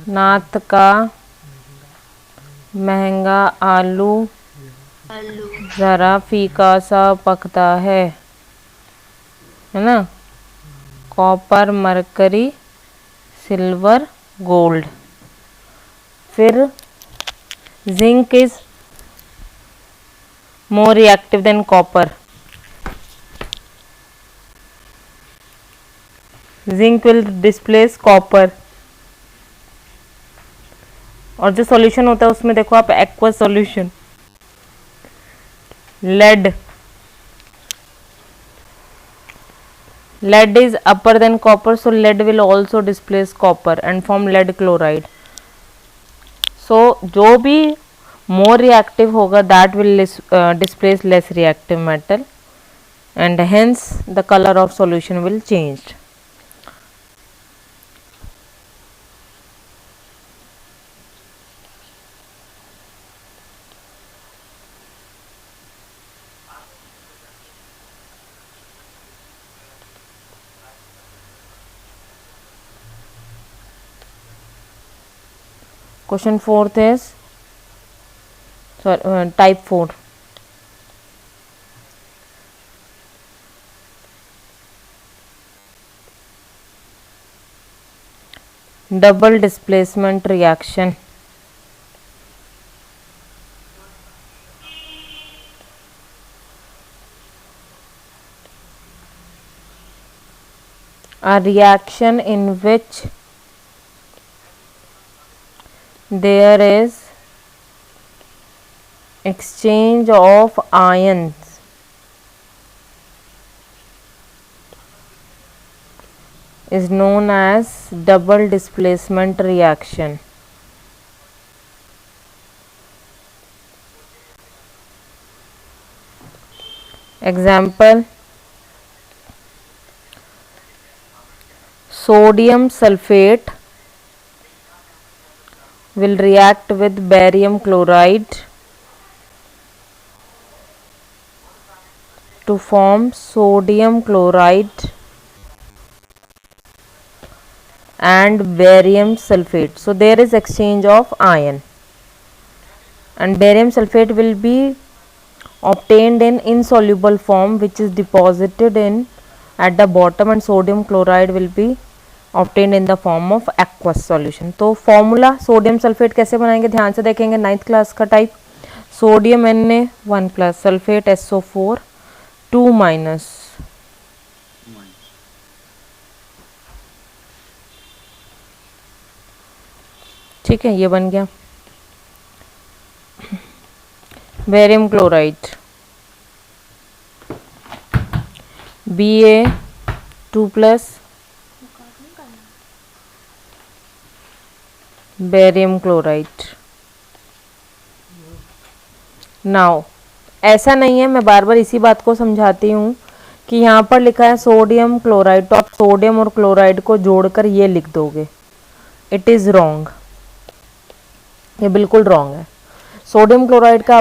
नाथ का महंगा आलू ज़रा फीका सा पकता है ना। Copper, mercury, silver, gold. फिर zinc is more reactive than copper. Zinc will displace copper. और जो सॉल्यूशन होता है उसमें देखो आप aqueous solution. Lead, lead is upper than copper, so lead will also displace copper and form lead chloride. So जो भी more reactive होगा that will displace less reactive metal and hence the color of solution will change. Question 4th is type 4. Double displacement reaction. A reaction in which there is exchange of ions is known as double displacement reaction. Example: sodium sulfate will react with barium chloride to form sodium chloride and barium sulfate. So there is exchange of ion and barium sulfate will be obtained in insoluble form which is deposited in at the bottom and sodium chloride will be obtained in the form of aqueous solution. तो formula sodium sulphate कैसे बनाएंगे ध्यान से देखेंगे 9th class का type. Sodium Na 1 plus sulphate SO4 2 minus, ठीक है ये बन गया। Barium chloride Ba2 plus barium chloride. Now ऐसा नहीं है, मैं बार बार इसी बात को समझाती हूँ कि यहाँ पर लिखा है सोडियम क्लोराइड तो आप सोडियम और क्लोराइड को जोड़कर ये लिख दोगे, इट इज़ रॉन्ग, ये बिल्कुल रॉन्ग है। सोडियम क्लोराइड का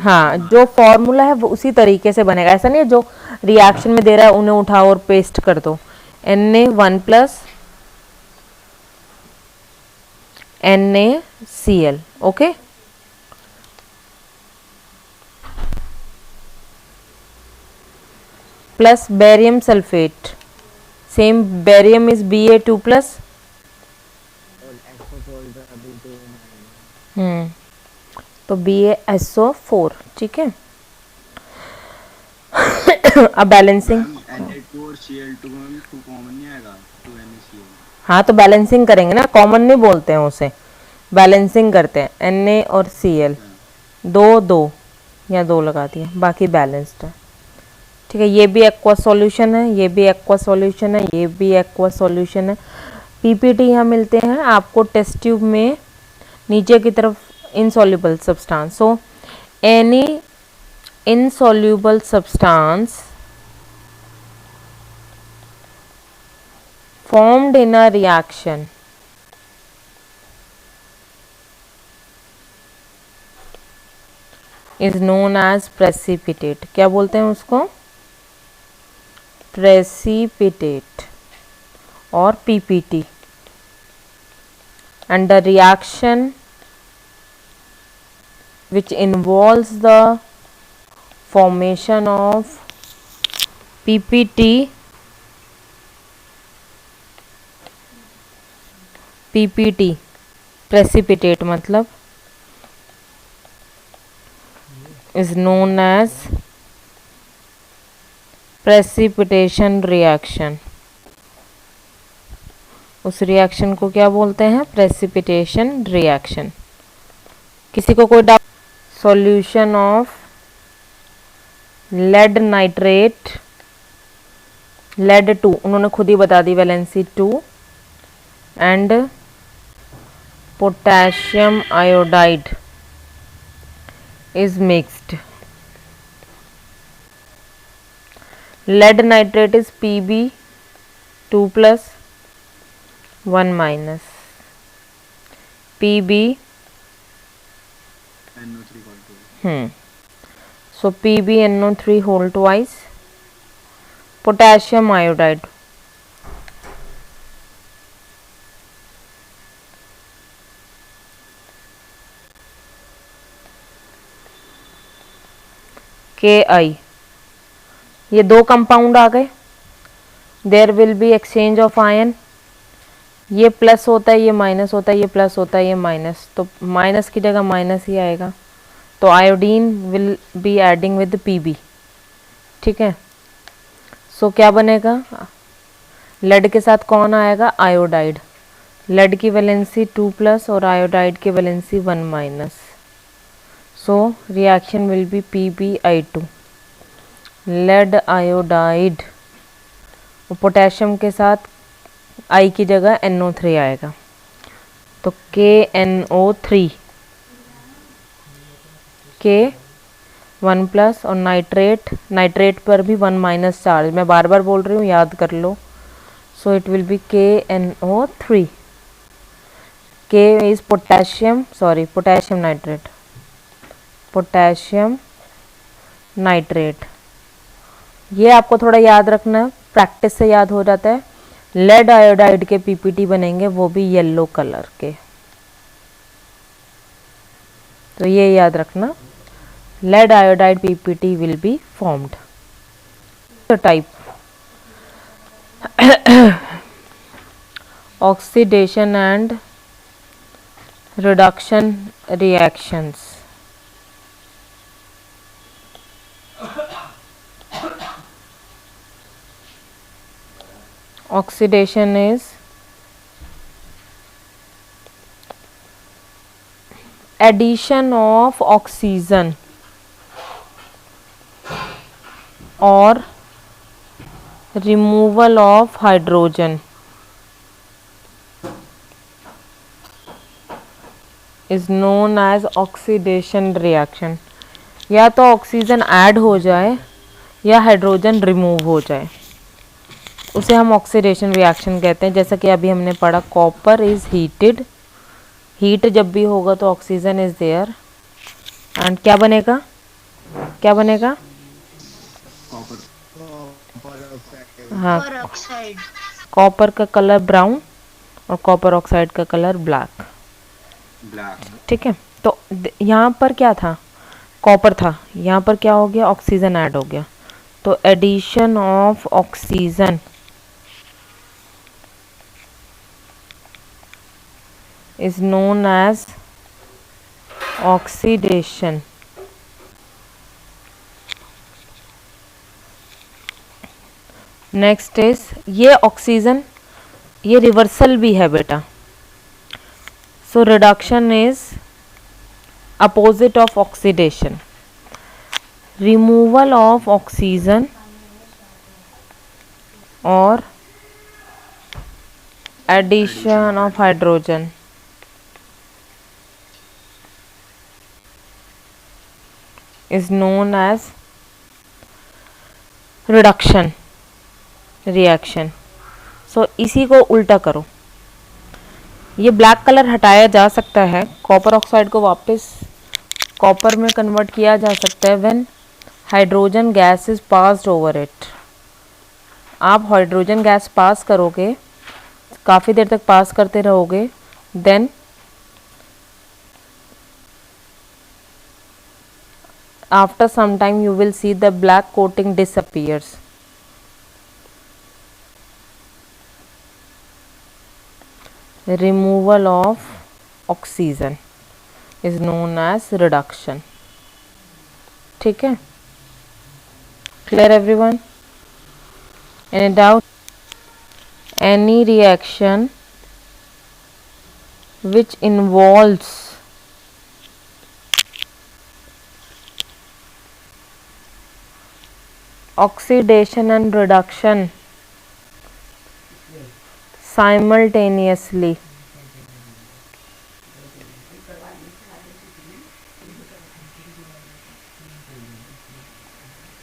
हाँ जो फॉर्मूला है वो उसी तरीके से बनेगा, ऐसा नहीं है जो रिएक्शन में दे रहा है उन्हें उठाओ और पेस्ट कर दो। Na1 plus NaCl, okay. Plus barium sulphate, same barium is Ba2 plus तो BaSO4, ठीक है। अब बैलेंसिंग, हाँ तो बैलेंसिंग करेंगे ना, कॉमन नहीं बोलते हैं उसे, बैलेंसिंग करते हैं। Na और Cl 2 या 2 लगा दिया, बाकी बैलेंस्ड है, ठीक है। ये भी एक्वस सॉल्यूशन है, ये भी एक्वस सॉल्यूशन है, ये भी एक्वस सॉल्यूशन है। पीपीटी यहाँ मिलते हैं आपको टेस्ट ट्यूब में नीचे की तरफ insoluble substance. So any insoluble substance formed in a reaction is known as precipitate. क्या बोलते हैं उसको? precipitate और PPT। and the reaction which involves the formation of PPT precipitate मतलब is known as precipitation reaction. उस reaction को क्या बोलते हैं? Precipitation reaction. किसी को कोई doubt? Solution of lead nitrate, lead 2 उन्होंने खुद ही बता दी, valency 2 and potassium iodide is mixed. Lead nitrate is Pb 2 plus 1 minus Pb so PbNO3 whole twice potassium iodide Ki. ये दो कंपाउंड आ गए. There will be exchange of ion. ये प्लस होता है, ये माइनस होता है, ये प्लस होता है, ये माइनस, तो माइनस की जगह माइनस ही आएगा. तो iodine will be adding with Pb. ठीक है. सो क्या बनेगा? लेड के साथ कौन आएगा? आयोडाइड. लेड की वैलेंसी 2 प्लस और आयोडाइड की valency 1 minus. So reaction will be PbI2. Lead iodide और पोटेशियम के साथ I की जगह NO3 आएगा. तो KNO3 K 1 प्लस और नाइट्रेट पर भी 1 माइनस चार्ज. मैं बार बार बोल रही हूँ, याद कर लो. So it will be KNO3. K is potassium nitrate. Potassium nitrate. ये आपको थोड़ा याद रखना है, प्रैक्टिस से याद हो जाता है. लेड आयोडाइड के पीपीटी बनेंगे, वो भी येलो कलर के. तो ये याद रखना, lead iodide PPT will be formed. Type oxidation and reduction reactions. Oxidation is addition of oxygen or removal of hydrogen is known as oxidation reaction. या तो ऑक्सीजन ऐड हो जाए या हाइड्रोजन रिमूव हो जाए, उसे हम ऑक्सीडेशन रिएक्शन कहते हैं. जैसा कि अभी हमने पढ़ा, कॉपर इज हीटेड. हीट जब भी होगा तो ऑक्सीजन इज देयर एंड क्या बनेगा? हाँ, कॉपर का कलर ब्राउन और कॉपर ऑक्साइड का कलर ब्लैक. ठीक है. तो यहाँ पर क्या था? कॉपर था. यहाँ पर क्या हो गया? ऑक्सीजन ऐड हो गया. तो addition of oxygen is known as oxidation. Next is ये ऑक्सीजन, ये रिवर्सल भी है बेटा. So reduction is opposite of oxidation. Removal of oxygen और addition of hydrogen is known as reduction reaction. So इसी को उल्टा करो. ये ब्लैक कलर हटाया जा सकता है, कॉपर ऑक्साइड को वापस कॉपर में कन्वर्ट किया जा सकता है when hydrogen gas is passed over it. आप हाइड्रोजन गैस पास करोगे, काफ़ी देर तक पास करते रहोगे, then after some time you will see the black coating disappears. Removal of oxygen is known as reduction. ठीक है, clear everyone? Any doubt? Any reaction which involves oxidation and reduction simultaneously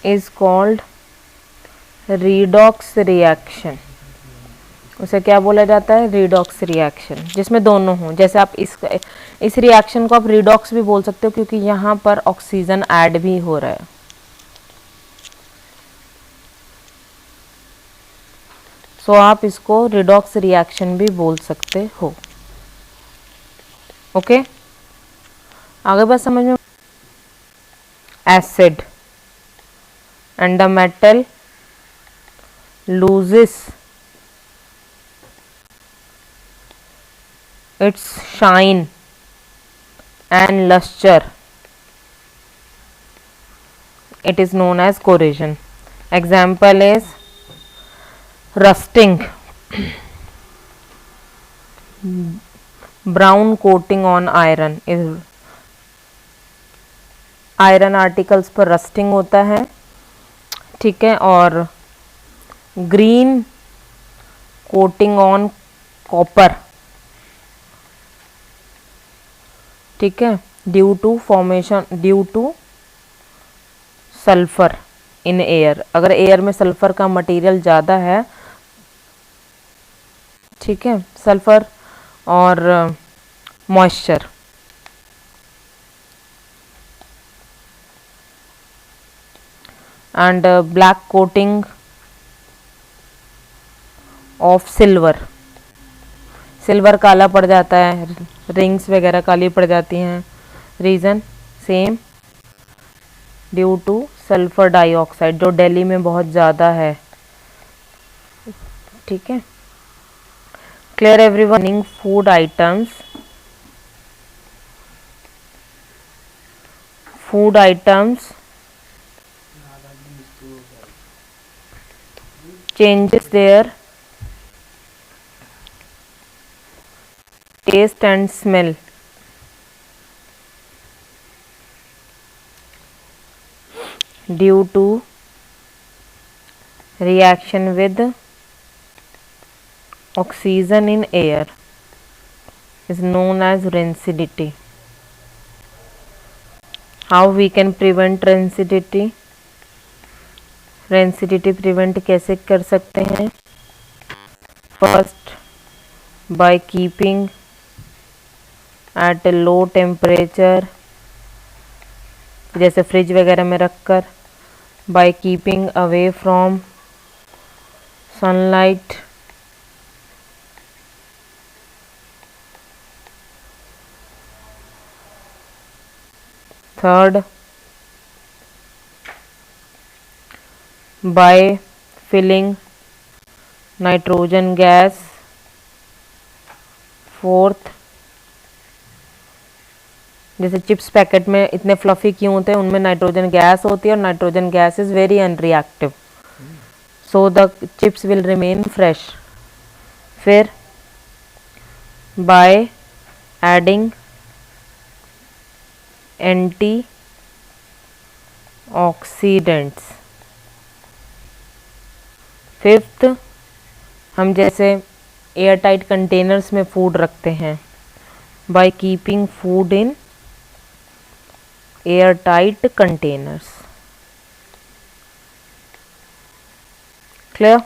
is called redox reaction. उसे क्या बोला जाता है? Redox reaction, जिसमें दोनों हों. जैसे आप इस रिएक्शन को आप रिडॉक्स भी बोल सकते हो क्योंकि यहाँ पर ऑक्सीजन ऐड भी हो रहा है. सो आप इसको रिडॉक्स रिएक्शन भी बोल सकते हो. ओके, आगे बात समझ में. Acid and the metal loses its shine and luster. It is known as corrosion. Example is rusting. Brown coating on iron is iron articles पर रस्टिंग होता है. ठीक है, और ग्रीन कोटिंग ऑन कॉपर. ठीक है, due two sulphur in air. अगर air में सल्फर का मटेरियल ज़्यादा है, ठीक है, सल्फर और moisture. And black coating of silver. Silver काला पड़ जाता है, रिंग्स वगैरह काली पड़ जाती हैं. Reason same, due two sulphur dioxide जो दिल्ली में बहुत ज़्यादा है. ठीक है, clear everyone? Food items changes their taste and smell due to reaction with oxygen in air is known as rancidity. How we can prevent rancidity? Rancidity prevent कैसे कर सकते हैं? First, by keeping at low temperature, जैसे fridge वगैरह में रखकर. By keeping away from sunlight. Third, by filling nitrogen gas. Fourth, जैसे chips packet में इतने फ्लफी क्यों होते हैं? उनमें नाइट्रोजन गैस होती है और nitrogen gas is very unreactive, so the chips will remain fresh. फिर by adding antioxidants. Fifth, हम जैसे एयर टाइट कंटेनर्स में फूड रखते हैं. By keeping food in airtight containers. Clear?